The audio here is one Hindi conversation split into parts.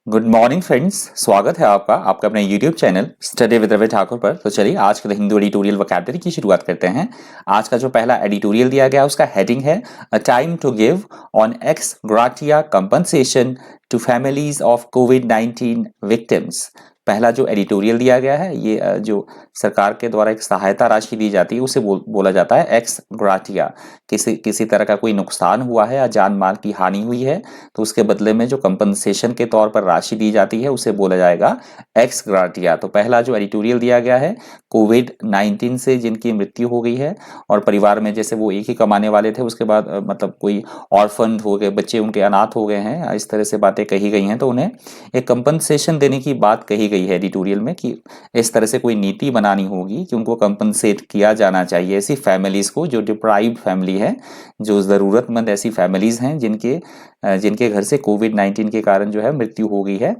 गुड मॉर्निंग फ्रेंड्स, स्वागत है आपका अपने YouTube channel study with Ravi Thakur पर। तो चलिए आज के हिंदू एडिटोरियल वोकैबुलरी की शुरुआत करते हैं। आज का जो पहला एडिटोरियल दिया गया उसका हेडिंग है a time to give on ex gratia compensation to families of कोविड-19 विक्टिम्स। पहला जो एडिटोरियल दिया गया है ये जो सरकार के द्वारा एक सहायता राशि दी जाती है उसे बोला जाता है एक्स ग्राटिया। किसी तरह का कोई नुकसान हुआ है या जान माल की हानि हुई है तो उसके बदले में जो कंपनसेशन के तौर पर राशि दी जाती है उसे बोला जाएगा एक्स ग्राटिया। तो पहला जो एडिटोरियल दिया गया है कोविड-19 से जिनकी मृत्यु हो गई है और परिवार में जैसे वो एक ही कमाने वाले थे उसके बाद मतलब कोई ऑर्फन हो गए, बच्चे उनके अनाथ हो गए हैं, इस तरह से बातें कही गई हैं। तो उन्हें एक कंपनसेशन देने की बात कही गई है एडिटोरियल में कि इस तरह से कोई नीति बनानी होगी कि उनको कंपनसेट किया जाना चाहिए ऐसी फैमिलीज को जो डिप्राइव्ड फैमिली है, जो ज़रूरतमंद ऐसी फैमिलीज हैं जिनके घर से कोविड-19 के कारण जो है मृत्यु हो गई है।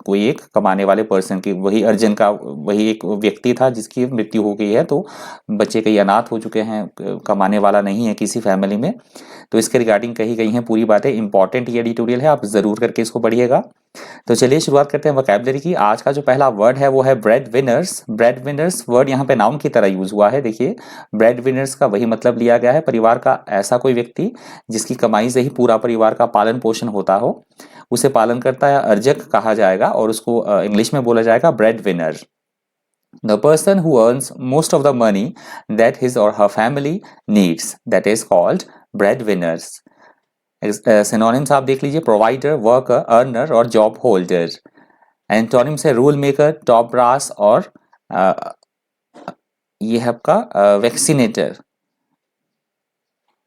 कोई एक कमाने वाले पर्सन की, वही एक व्यक्ति था जिसकी मृत्यु हो गई है, तो बच्चे कई अनाथ हो चुके हैं, कमाने वाला नहीं है किसी फैमिली में। तो इसके रिगार्डिंग कही गई हैं पूरी बातें। इंपॉर्टेंट ये एडिटोरियल है, आप जरूर करके इसको पढ़िएगा। तो चलिए शुरुआत करते हैं वोकैबुलरी की। आज का जो पहला वर्ड है वो है bread winners. Bread winners word यहाँ पे नाउन की तरह यूज हुआ है। देखिए, ब्रेड विनर्स का वही मतलब लिया गया है, परिवार का ऐसा कोई व्यक्ति जिसकी कमाई से ही पूरा परिवार का पालन पोषण होता हो, उसे पालनकर्ता या अर्जक कहा जाएगा और उसको इंग्लिश में बोला जाएगा bread winner. The person who earns most of the money that his or her family needs, that is called breadwinners. Synonyms आप देख लीजिए, प्रोवाइडर, वर्कर, अर्नर और जॉब होल्डर। एंटोनिम्स है रूल मेकर, टॉप ब्रास और ये है आपका वैक्सीनेटर,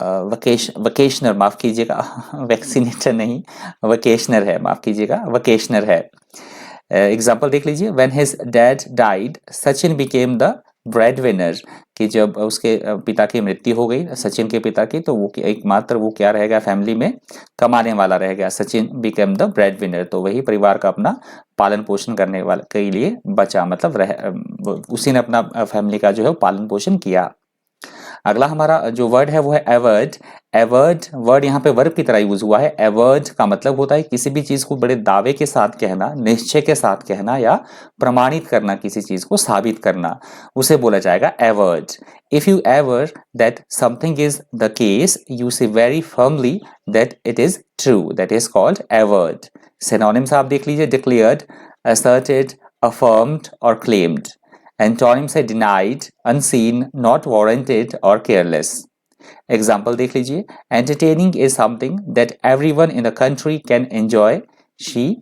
वकेशनर, माफ कीजिएगा वैक्सीनेटर नहीं, वकेशनर है, माफ कीजिएगा, वकेशनर है। एग्जाम्पल देख लीजिए, when his dad died Sachin became the bread winner, कि जब उसके पिता की मृत्यु हो गई, सचिन के पिता की, तो वो एकमात्र वो क्या रहेगा, फैमिली में कमाने वाला रह गया। Sachin became the bread winner, तो वही परिवार का अपना पालन पोषण करने वाला के लिए बचा, मतलब उसी ने अपना फैमिली का जो है पालन पोषण किया। अगला हमारा जो वर्ड है वो है एवर्ड। एवर्ड वर्ड यहाँ पे वर्ब की तरह यूज हुआ है। एवर्ड का मतलब होता है किसी भी चीज को बड़े दावे के साथ कहना, निश्चय के साथ कहना या प्रमाणित करना, किसी चीज को साबित करना, उसे बोला जाएगा averred. If you aver that something is the case, you say very firmly that it is true, that is called averred. Synonyms आप देख लीजिए, डिक्लेयर्ड, asserted, affirmed और claimed। एंटोनिम्स है डिनाइड, अनसीन, नॉट वारंटेड और केयरलेस। एग्जाम्पल देख लीजिए, entertaining is something that everyone in the country can enjoy, she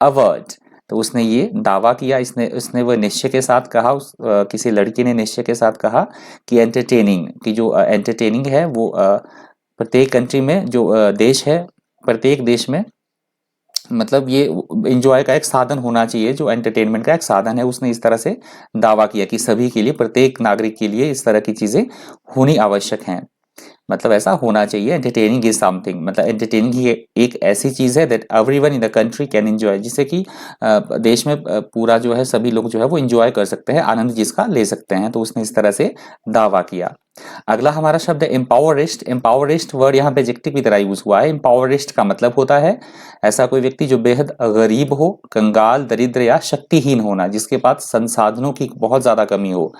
averred. तो उसने ये दावा किया, उसने वो निश्चय के साथ कहा, किसी लड़की ने निश्चय के साथ कहा कि एंटरटेनिंग की जो एंटरटेनिंग है वो प्रत्येक कंट्री में जो देश है, प्रत्येक देश में मतलब ये एंजॉय का एक साधन होना चाहिए, जो एंटरटेनमेंट का एक साधन है। उसने इस तरह से दावा किया कि सभी के लिए, प्रत्येक नागरिक के लिए इस तरह की चीजें होनी आवश्यक हैं, मतलब ऐसा होना चाहिए। एंटरटेनिंग इज समथिंग, मतलब एंटरटेनिंग ही एक ऐसी चीज है that everyone in the country can enjoy, जिससे कि देश में पूरा जो है सभी लोग जो है वो एंजॉय कर सकते हैं, आनंद जिसका ले सकते हैं। तो उसने इस तरह से दावा किया। अगला हमारा शब्द है एम्पावरिस्ट। एम्पावरिस्ट वर्ड यहाँ पे एडजेक्टिव की तरह यूज हुआ है। एम्पावरिस्ट का मतलब होता है ऐसा कोई व्यक्ति जो बेहद गरीब हो, कंगाल, दरिद्र या शक्तिहीन होना, जिसके पास संसाधनों की बहुत ज्यादा कमी हो,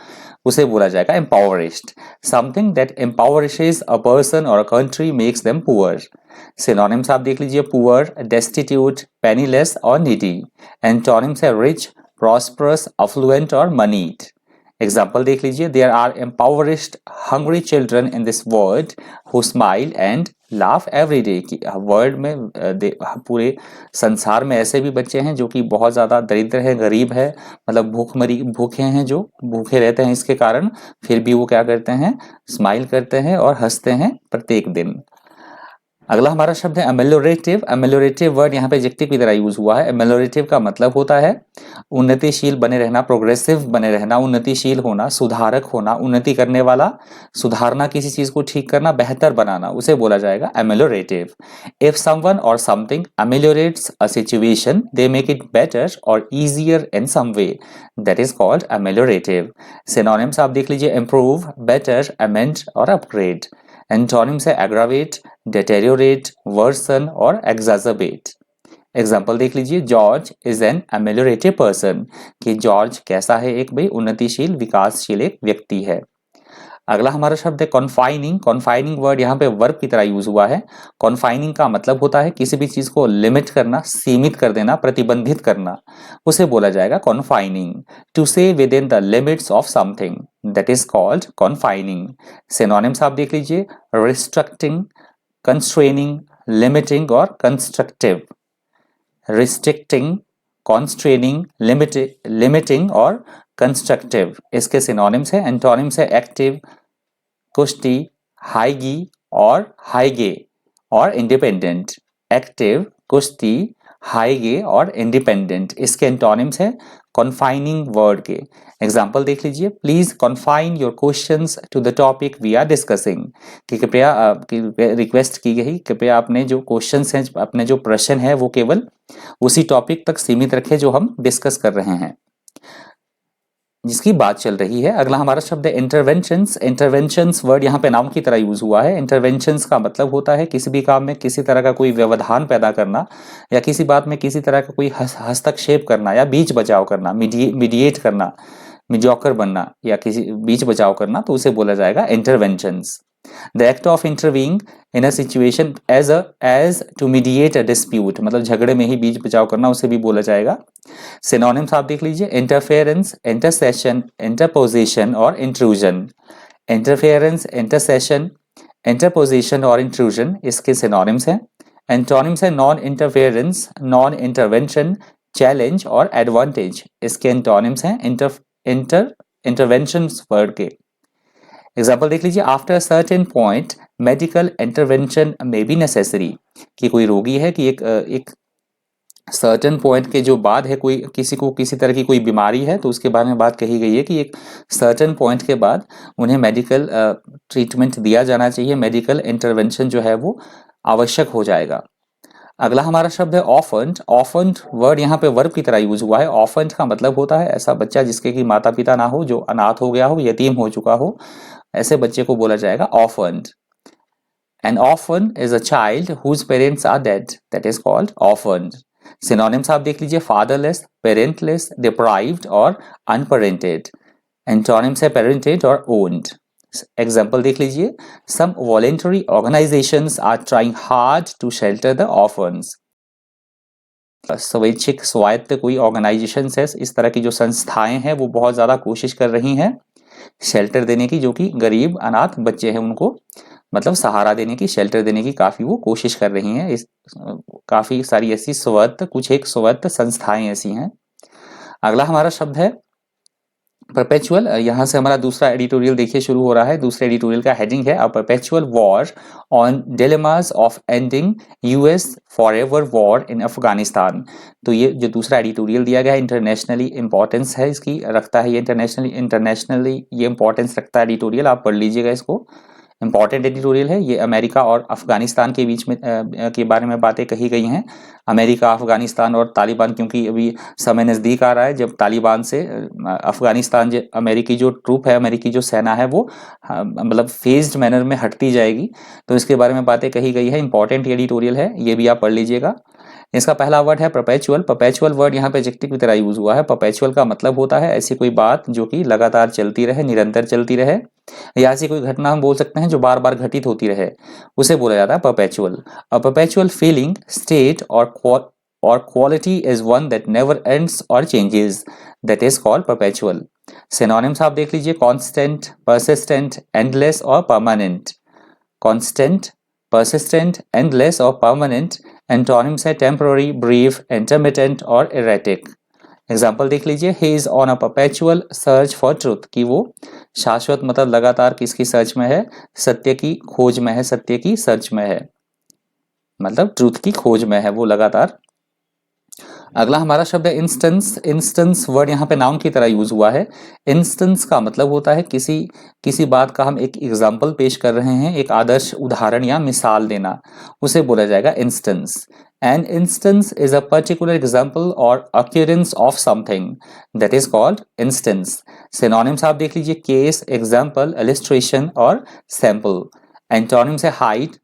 उसे बोला जाएगा impoverished. Something that impoverishes a person और a country makes them poor. Synonyms आप देख लीजिए, पुअर, डेस्टिट्यूट, पेनीलेस और नीडी। एंटोनिम्स है रिच, प्रॉस्परस, अफ्लुएंट और मनीड। एग्जाम्पल देख लीजिए, there are impoverished hungry children in this world who smile and laugh every day. की वर्ल्ड में पूरे संसार में ऐसे भी बच्चे हैं जो कि बहुत ज्यादा दरिद्र है, गरीब है, मतलब भूखे हैं, जो भूखे रहते हैं इसके कारण, फिर भी वो क्या करते हैं, स्माइल करते हैं और हंसते हैं प्रत्येक दिन। अगला हमारा शब्द है अमेलोरेटिव। अमेलोरेटिव वर्ड यहाँ पे एडजेक्टिव की तरह यूज हुआ है। अमेलोरेटिव का मतलब होता है उन्नतिशील बने रहना, प्रोग्रेसिव बने रहना, उन्नतिशील होना, सुधारक होना, उन्नति करने वाला, सुधारना, किसी चीज को ठीक करना, बेहतर बनाना, उसे बोला जाएगा अमेलोरेटिव। इफ समवन और something ameliorates a situation, they make it better और easier in some way, that is called ameliorative. Synonyms आप देख लीजिए, इम्प्रूव, बेटर, अमेंड और अपग्रेड। एंटोनिम्स है एग्रावेट, deteriorate, worsen और exacerbate। एग्जाम्पल देख लीजिए, George is an ameliorative person, कि जॉर्ज कैसा है, एक भाई उन्नतिशील विकासशील एक व्यक्ति है। अगला हमारा शब्द है कॉन्फाइनिंग। कॉन्फाइनिंग वर्ड यहाँ पे वर्ब की तरह यूज हुआ है। कॉन्फाइनिंग का मतलब होता है किसी भी चीज को लिमिट करना, सीमित कर देना, प्रतिबंधित करना, उसे बोला जाएगा confining. To say within the limits of something, that is called confining. Synonyms आप देख लीजिए, रिस्ट्रिक्टिंग, कंस्ट्रेनिंग, लिमिटिंग और कंस्ट्रक्टिव। रिस्ट्रिक्टिंग, कॉन्स्ट्रेनिंग, लिमिटिंग और कंस्ट्रक्टिव इसके सिनोनिम्स है। एंटोनिम्स है एक्टिव, कुश्ती, हाईगी और हाईगे और इंडिपेंडेंट। एक्टिव, कुश्ती, हाईगे और इंडिपेंडेंट इसके एंटोनिम्स है कॉन्फाइनिंग वर्ड के। एग्जाम्पल देख लीजिए, please confine your questions to the topic we are discussing, कि कृपया रिक्वेस्ट की गई, कृपया अपने जो क्वेश्चंस हैं, अपने जो प्रश्न है वो केवल उसी टॉपिक तक सीमित रखें जो हम डिस्कस कर रहे हैं, जिसकी बात चल रही है। अगला हमारा शब्द है इंटरवेंशंस। इंटरवेंशंस वर्ड यहाँ पे नाउन की तरह यूज हुआ है। इंटरवेंशंस का मतलब होता है किसी भी काम में किसी तरह का कोई व्यवधान पैदा करना, या किसी बात में किसी तरह का कोई हस्तक्षेप करना, या बीच बचाव करना, मीडिएट करना, मिडियोकर बनना, या किसी बीच बचाव करना, तो उसे बोला जाएगा interventions. The act of intervening in a situation as to mediate a dispute, मतलब झगड़े में ही बीच बचाव करना, उसे भी बोला जाएगा। सिनोनिम्स आप देख लीजिए, इंटरफेरेंस, इंटरसेशन, इंटरपोजिशन और इंट्रूजन। इंटरफेरेंस, इंटरसेशन, इंटरपोजिशन और इंट्रूजन इसके सिनोनिम्स हैं। एंटोनिम्स है non interference, non intervention, challenge और एडवांटेज इसके एंटोनिम्स हैं इंटरवेंशन वर्ड के। एग्जाम्पल देख लीजिए, after certain point medical intervention may be necessary, कि कोई रोगी है कि एक सर्टेन पॉइंट के जो बाद है, कोई किसी को किसी तरह की कोई बीमारी है, तो उसके बारे में बात कही गई है कि एक सर्टेन पॉइंट के बाद उन्हें मेडिकल ट्रीटमेंट दिया जाना चाहिए, मेडिकल इंटरवेंशन जो है वो आवश्यक हो जाएगा। अगला हमारा शब्द है ऑफेंड। ऑफेंड वर्ड यहाँ पे वर्ब की तरह यूज हुआ है। ऑफेंड का मतलब होता है ऐसा बच्चा जिसके कि माता पिता ना हो, जो अनाथ हो गया हो, यतीम हो चुका हो, ऐसे बच्चे को बोला जाएगा offend. An orphan is a child whose parents are dead, that is called orphaned. Synonyms आप देख लीजिए, fatherless, parentless, deprived और unparented. Antonyms है parented और owned. Example देख लीजिए, some voluntary organizations are trying hard to shelter the orphans. स्वैच्छिक स्वायत्त कोई ऑर्गेनाइजेशन है, इस तरह की जो संस्थाएं हैं वो बहुत ज्यादा कोशिश कर रही हैं शेल्टर देने की, जो कि गरीब अनाथ बच्चे हैं उनको मतलब सहारा देने की, शेल्टर देने की काफी वो कोशिश कर रही हैं। काफी सारी ऐसी स्वायत्त, कुछ एक स्वायत्त संस्थाएं ऐसी हैं। अगला हमारा शब्द है परपेचुअल। यहाँ से हमारा दूसरा एडिटोरियल देखिए शुरू हो रहा है। दूसरे एडिटोरियल का हेडिंग है अ perpetual war on dilemmas of ending US forever war in Afghanistan. तो ये जो दूसरा एडिटोरियल दिया गया है, इंटरनेशनली इंपॉर्टेंस है इसकी, रखता है ये इंटरनेशनली ये इंपॉर्टेंस रखता है एडिटोरियल, आप पढ़ लीजिएगा इसको। इंपॉर्टेंट एडिटोरियल है ये। अमेरिका और अफगानिस्तान के बीच में के बारे में बातें कही गई हैं। अमेरिका, अफगानिस्तान और तालिबान, क्योंकि अभी समय नज़दीक आ रहा है जब तालिबान से अफगानिस्तान अमेरिकी जो ट्रूप है, अमेरिकी जो सेना है वो मतलब फेज्ड मैनर में हटती जाएगी, तो इसके बारे में बातें कही गई है। इंपॉर्टेंट एडिटोरियल है, ये भी आप पढ़ लीजिएगा। इसका पहला वर्ड है परपेचुअल। परपेचुअल वर्ड यहाँ पे एडजेक्टिव की तरह यूज हुआ है। परपेचुअल का मतलब होता है ऐसी कोई बात जो कि लगातार चलती रहे, निरंतर चलती रहे, या ऐसी कोई घटना हम बोल सकते हैं जो बार बार घटित होती रहे, उसे बोला जाता है perpetual. A perpetual feeling, state और quality is one that never ends और changes, that is called perpetual. Synonyms आप देख लीजिए, कांस्टेंट, परसिस्टेंट, एंडलेस और परमानेंट। कांस्टेंट, परसिस्टेंट, एंडलेस और परमानेंट। एंटोनिम्स है टेम्पररी, ब्रीफ, इंटरमिटेंट और इरेटिक। एग्जाम्पल देख लीजिए, he is on a perpetual search for truth, कि वो शाश्वत मतलब लगातार किसकी सर्च में है, सत्य की खोज में है, सत्य की सर्च में है, मतलब ट्रूथ की खोज में है वो लगातार। अगला हमारा शब्द है इंस्टेंस। इंस्टेंस वर्ड यहाँ पे नाउन की तरह यूज हुआ है। इंस्टेंस का मतलब होता है किसी बात का हम एक एग्जाम्पल पेश कर रहे हैं, एक आदर्श उदाहरण या मिसाल देना, उसे बोला जाएगा instance. An instance is a particular example or occurrence of something, that is called instance. Synonyms आप देख लीजिए, case, example, illustration और sample. Antonyms है hide,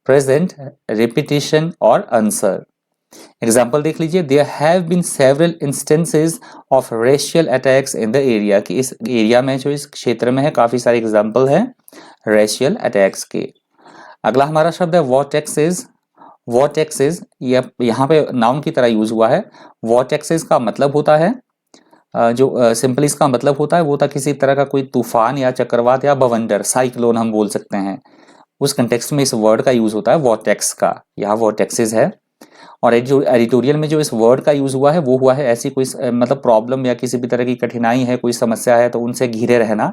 present, repetition और answer. एग्जाम्पल देख लीजिए, there have been several instances of racial attacks in the area, कि इस एरिया में जो इस क्षेत्र में है काफी सारे एग्जाम्पल हैं रेशियल अटैक्स के। अगला हमारा शब्द है वॉर्टेक्सेस। वॉर्टेक्सेस यहाँ पे नाउन की तरह यूज हुआ है। वॉर्टेक्सेस का मतलब होता है जो सिंपली इसका मतलब होता है वो था किसी तरह का कोई तूफान या चक्रवात या बवंडर, साइक्लोन हम बोल सकते हैं, उस कंटेक्स्ट में इस वर्ड का यूज होता है वॉर्टेक्स का। यहाँ वॉर्टेक्सेस है। और एडिटोरियल में जो इस वर्ड का यूज हुआ है वो हुआ है ऐसी कोई मतलब प्रॉब्लम या किसी भी तरह की कठिनाई है, कोई समस्या है तो उनसे घिरे रहना,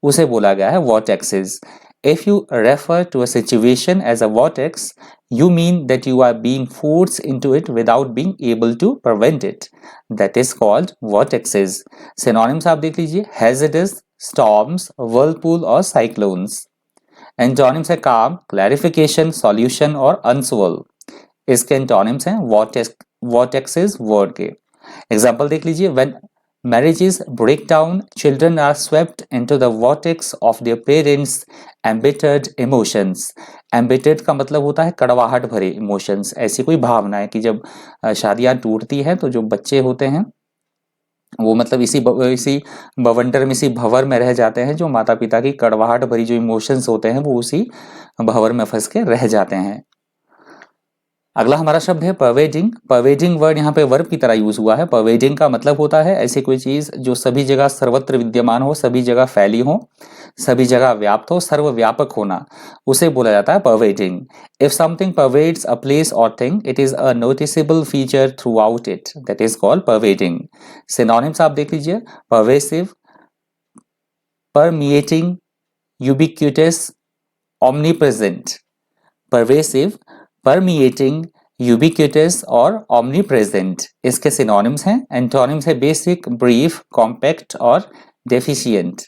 उसे बोला गया है वॉर्टेक्सेस। If you refer to a situation as a vortex, you mean that you are being forced into it without being able to prevent it. That is called vortexes. Synonyms आप देख लीजिए, hazardous, storms, whirlpool और cyclones. Antonyms है calm, clarification, solution और unswirl. इसके एंटोनिम्स हैं vortexes वर्ड के। एग्जाम्पल देख लीजिए, when marriages break down, children are swept into the vortex of their parents' embittered emotions. embittered का मतलब होता है कड़वाहट भरे इमोशंस, ऐसी कोई भावना है कि जब शादियां टूटती हैं तो जो बच्चे होते हैं वो मतलब इसी बवंडर में, इसी भंवर में रह जाते हैं, जो माता पिता की कड़वाहट भरी जो इमोशंस होते हैं वो उसी भंवर में फंस के रह जाते हैं। अगला हमारा शब्द है परवेडिंग। परवेडिंग वर्ड यहाँ पे वर्ब की तरह यूज हुआ है। परवेडिंग का मतलब होता है ऐसी कोई चीज जो सभी जगह सर्वत्र विद्यमान हो, सभी जगह फैली हो, सभी जगह व्याप्त हो, सर्वव्यापक होना, उसे बोला जाता है pervading. If something pervades a place और thing, it is a noticeable feature throughout it, that is called pervading. Synonyms आप देख लीजिए, pervasive, permeating, ubiquitous, omnipresent। Pervasive, permeating, ubiquitous और omnipresent इसके सिनोनिम्स हैं। एंटोनिम्स है बेसिक, ब्रीफ, कॉम्पैक्ट और डेफिशिएंट।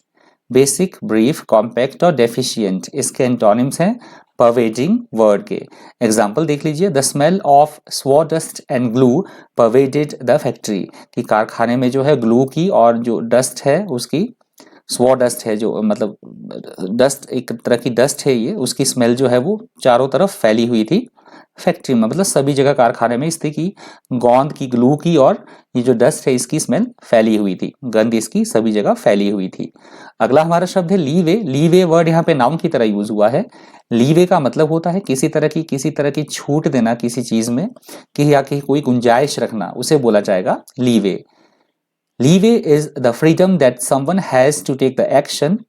बेसिक, ब्रीफ, कॉम्पैक्ट और डेफिशिएंट इसके एंटोनिम्स हैं परवेडिंग वर्ड के। एग्जाम्पल देख लीजिए, the smell of sawdust and glue pervaded the factory, कि कारखाने में जो है ग्लू की और जो डस्ट है उसकी, स्वॉडस्ट है जो मतलब डस्ट, एक तरह की डस्ट है ये, उसकी स्मेल जो है वो चारों तरफ फैली हुई थी फैक्ट्री में, मतलब सभी जगह कारखाने में इस की गोंद की, ग्लू की और ये जो डस्ट है इसकी स्मेल फैली हुई थी, गंध इसकी सभी जगह फैली हुई थी। अगला हमारा शब्द है लीवे। लीवे वर्ड यहाँ पे नाउन की तरह यूज हुआ है। लीवे का मतलब होता है किसी तरह की छूट देना किसी चीज में, कि या कि कोई गुंजाइश रखना, उसे बोला जाएगा leeway. Leeway is the freedom that someone has to take the action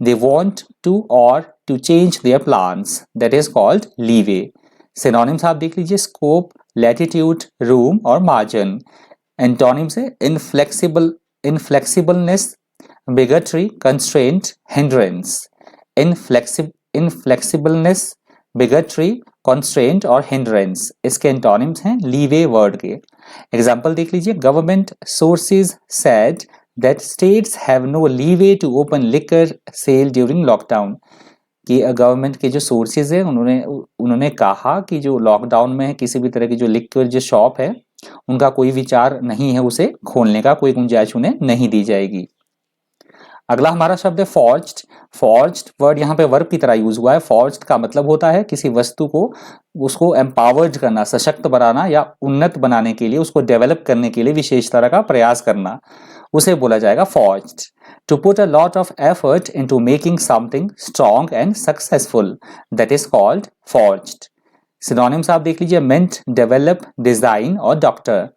they want to or to change their plans. That is called leeway. Synonyms आप देख लीजिए, scope, latitude, room और margin. Antonyms है inflexible, inflexibleness, bigotry, constraint, hindrance. Inflexibleness, bigotry, constraint और hindrance इसके एंटोनिम्स हैं लीवे वर्ड के। एग्जाम्पल देख लीजिए, government sources said that states have no leeway to open liquor sale during lockdown, कि गवर्नमेंट के जो सोर्सेज है उन्होंने कहा कि जो लॉकडाउन में है किसी भी तरह की जो लिकर जो शॉप है उनका कोई विचार नहीं है उसे खोलने का, कोई गुंजाइश उन्हें नहीं दी जाएगी। अगला हमारा शब्द है फॉर्ज्ड। फॉर्ज्ड वर्ड यहाँ पे वर्ब की तरह यूज हुआ है। फॉर्ज्ड का मतलब होता है किसी वस्तु को, उसको एम्पावर्ड करना, सशक्त बनाना या उन्नत बनाने के लिए, उसको डेवलप करने के लिए विशेष तरह का प्रयास करना, उसे बोला जाएगा forged. To put a lot of effort into making something strong and successful, that is called forged. Synonyms आप देख लीजिए, मिंट, डेवलप, डिजाइन और डॉक्टर।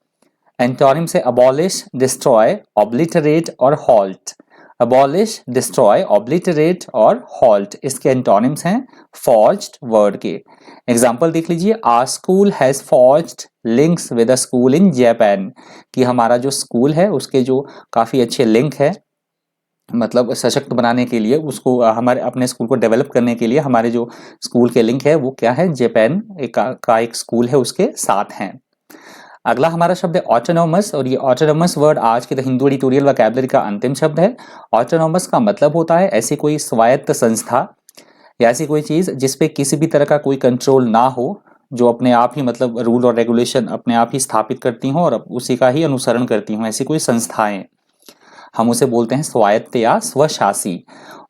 एंटोनिम्स है अबॉलिश, डिस्ट्रॉय, ऑब्लिटरेट और हॉल्ट। abolish, destroy, obliterate और halt इसके एंटोनिम्स हैं forged वर्ड के। एग्जाम्पल देख लीजिए, our school has forged links with a school in Japan, कि हमारा जो स्कूल है उसके जो काफी अच्छे लिंक है, मतलब सशक्त बनाने के लिए, उसको हमारे अपने स्कूल को डेवलप करने के लिए हमारे जो स्कूल के लिंक है वो क्या है, जापान का एक स्कूल है उसके साथ हैं। अगला हमारा शब्द है ऑटोनोमस, और ये ऑटोनोमस वर्ड आज के द हिंदू एडिटोरियल वोकैबुलरी का अंतिम शब्द है। ऑटोनोमस का मतलब होता है ऐसी कोई स्वायत्त संस्था या ऐसी कोई चीज जिसपे किसी भी तरह का कोई कंट्रोल ना हो, जो अपने आप ही मतलब रूल और रेगुलेशन अपने आप ही स्थापित करती हों और उसी का ही अनुसरण करती हों, ऐसी कोई संस्थाएं। हम उसे बोलते हैं स्वायत्त या स्वशासी,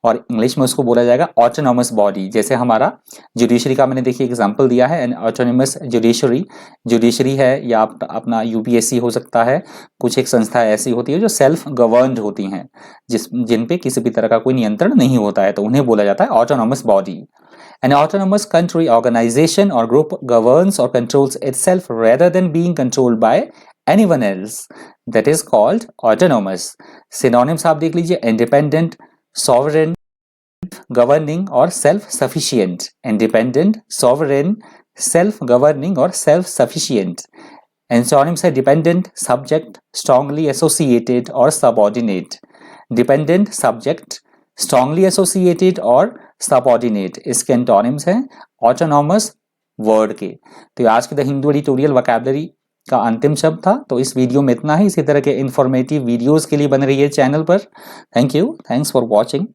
और इंग्लिश में उसको बोला जाएगा ऑटोनॉमस बॉडी। जैसे हमारा जुडिशरी का मैंने देखिए एग्जांपल दिया है, एन ऑटोनॉमस जुडिशरी, जुडिशरी है या अपना यूपीएससी हो सकता है। कुछ एक संस्था ऐसी होती है जो सेल्फ गवर्नड होती हैं, जिन पे किसी भी तरह का कोई नियंत्रण नहीं होता है, तो उन्हें बोला जाता है autonomous body. An autonomous country, organization or group governs or controls itself rather than being controlled by anyone else. That is called autonomous. Synonyms आप देख लीजिए, independent, sovereign, governing और self-sufficient. Independent, sovereign, self-governing और self-sufficient. Antonyms है dependent, subject, strongly associated और subordinate. Dependent, subject, strongly associated और सबऑर्डिनेट, इसके एंटोनिम्स हैं ऑटोनॉमस वर्ड के। तो आज के द हिंदू एडिटोरियल वोकैबुलरी का अंतिम शब्द था। तो इस वीडियो में इतना ही। इसी तरह के इंफॉर्मेटिव वीडियोस के लिए बन रही है चैनल पर। Thank you, thanks for watching.